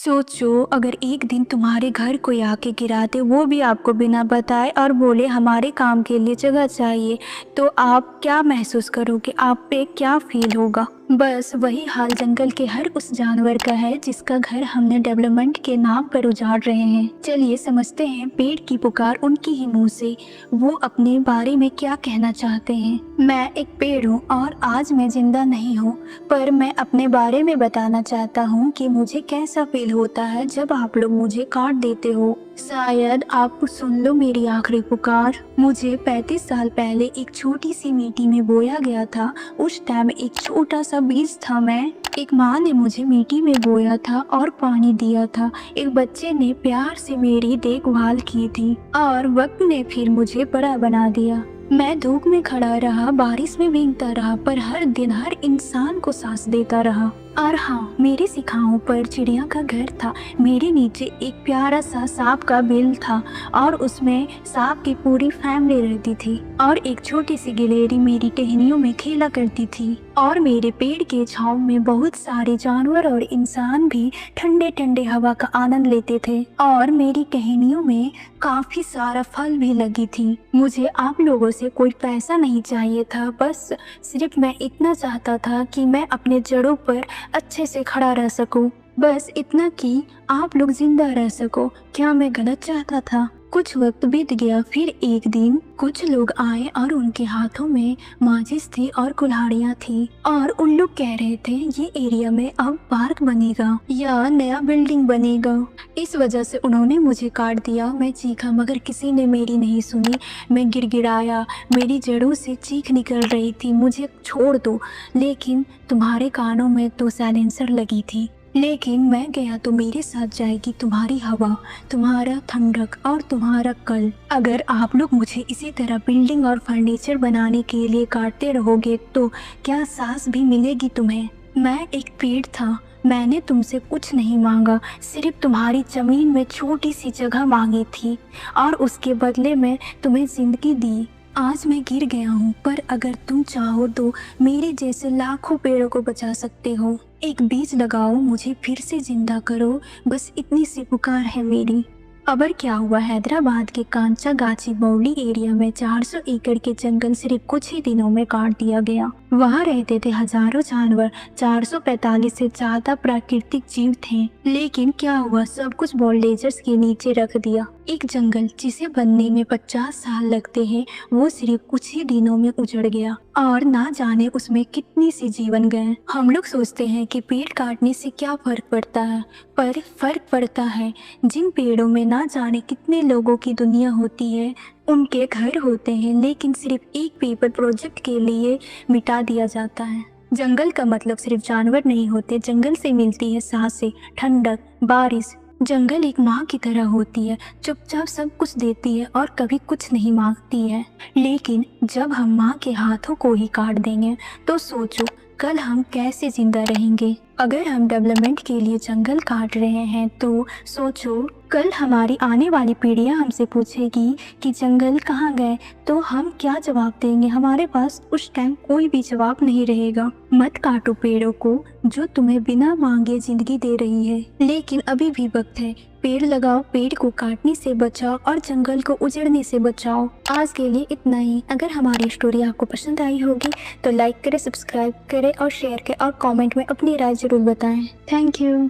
सोचो अगर एक दिन तुम्हारे घर कोई आके गिरा दे, वो भी आपको बिना बताए, और बोले हमारे काम के लिए जगह चाहिए, तो आप क्या महसूस करोगे? आप पे क्या फील होगा? बस वही हाल जंगल के हर उस जानवर का है जिसका घर हमने डेवलपमेंट के नाम पर उजाड़ रहे हैं। चलिए समझते हैं पेड़ की पुकार उनकी ही मुंह से, वो अपने बारे में क्या कहना चाहते हैं। मैं एक पेड़ हूँ और आज मैं जिंदा नहीं हूँ, पर मैं अपने बारे में बताना चाहता हूँ कि मुझे कैसा फील होता है जब आप लोग मुझे काट देते हो। शायद आप सुन लो मेरी आखिरी पुकार। मुझे 35 साल पहले एक छोटी सी मिट्टी में बोया गया था। उस टाइम एक छोटा सा बीज था मैं। एक माँ ने मुझे मिट्टी में बोया था और पानी दिया था। एक बच्चे ने प्यार से मेरी देखभाल की थी और वक्त ने फिर मुझे बड़ा बना दिया। मैं धूप में खड़ा रहा, बारिश में भीगता रहा, पर हर दिन हर इंसान को सांस देता रहा। और हाँ, मेरी शिखाओं पर चिड़िया का घर था। मेरे नीचे एक प्यारा सा सांप का बिल था और उसमें सांप की पूरी फैमिली रहती थी। और एक छोटी सी गिलहरी मेरी टहनियों में खेला करती थी। और मेरे पेड़ के छांव में बहुत सारे जानवर और इंसान भी ठंडे ठंडे हवा का आनंद लेते थे। और मेरी टहनियों में काफी सारा फल भी लगी थी। मुझे आप लोगों से कोई पैसा नहीं चाहिए था, बस सिर्फ मैं इतना चाहता था कि मैं अपने जड़ों पर अच्छे से खड़ा रह सकूं। बस इतना कि आप लोग जिंदा रह सको। क्या मैं गलत चाहता था? कुछ वक्त बीत गया। फिर एक दिन कुछ लोग आए और उनके हाथों में माचिस थी और कुल्हाड़ियाँ थी और उन लोग कह रहे थे ये एरिया में अब पार्क बनेगा या नया बिल्डिंग बनेगा। इस वजह से उन्होंने मुझे काट दिया। मैं चीखा मगर किसी ने मेरी नहीं सुनी। मैं गिड़गिड़ाया, मेरी जड़ों से चीख निकल रही थी, मुझे छोड़ दो। लेकिन तुम्हारे कानों में तो साइलेंसर लगी थी। लेकिन मैं गया तो मेरे साथ जाएगी तुम्हारी हवा, तुम्हारा ठंडक और तुम्हारा कल। अगर आप लोग मुझे इसी तरह बिल्डिंग और फर्नीचर बनाने के लिए काटते रहोगे तो क्या सांस भी मिलेगी तुम्हें? मैं एक पेड़ था, मैंने तुमसे कुछ नहीं मांगा, सिर्फ तुम्हारी जमीन में छोटी सी जगह मांगी थी और उसके बदले में तुम्हें जिंदगी दी। आज मैं गिर गया हूँ, पर अगर तुम चाहो तो मेरे जैसे लाखों पेड़ों को बचा सकते हो। एक बीज लगाओ, मुझे फिर से जिंदा करो, बस इतनी सी पुकार है मेरी। अबर क्या हुआ, हैदराबाद के कांचागाची बौली एरिया में 400 एकड़ के जंगल सिर्फ कुछ ही दिनों में काट दिया गया। वहाँ रहते थे हजारों जानवर, 445 से ज्यादा प्राकृतिक जीव थे। लेकिन क्या हुआ, सब कुछ बुलडोजर्स के नीचे रख दिया। एक जंगल जिसे बनने में 50 साल लगते हैं, वो सिर्फ कुछ ही दिनों में उजड़ गया और ना जाने उसमें कितनी सी जीवन गए। हम लोग सोचते हैं कि पेड़ काटने से क्या फर्क पड़ता है, पर फर्क पड़ता है। जिन पेड़ों में ना जाने कितने लोगों की दुनिया होती है, उनके घर होते हैं, लेकिन सिर्फ एक पेपर प्रोजेक्ट के लिए मिटा दिया जाता है। जंगल का मतलब सिर्फ जानवर नहीं होते, जंगल से मिलती है सांसें, ठंडक, बारिश। जंगल एक माँ की तरह होती है, चुपचाप सब कुछ देती है और कभी कुछ नहीं मांगती है। लेकिन जब हम माँ के हाथों को ही काट देंगे तो सोचो कल हम कैसे जिंदा रहेंगे। अगर हम डेवलपमेंट के लिए जंगल काट रहे हैं तो सोचो कल हमारी आने वाली पीढ़ियां हमसे पूछेगी कि जंगल कहाँ गए, तो हम क्या जवाब देंगे? हमारे पास उस टाइम कोई भी जवाब नहीं रहेगा। मत काटो पेड़ों को जो तुम्हें बिना मांगे जिंदगी दे रही है। लेकिन अभी भी वक्त है, पेड़ लगाओ, पेड़ को काटने से बचाओ और जंगल को उजड़ने से बचाओ। आज के लिए इतना ही। अगर हमारी स्टोरी आपको पसंद आई होगी तो लाइक करें, सब्सक्राइब करें और शेयर करें और कमेंट में अपनी राय जरूर बताएं। Thank you.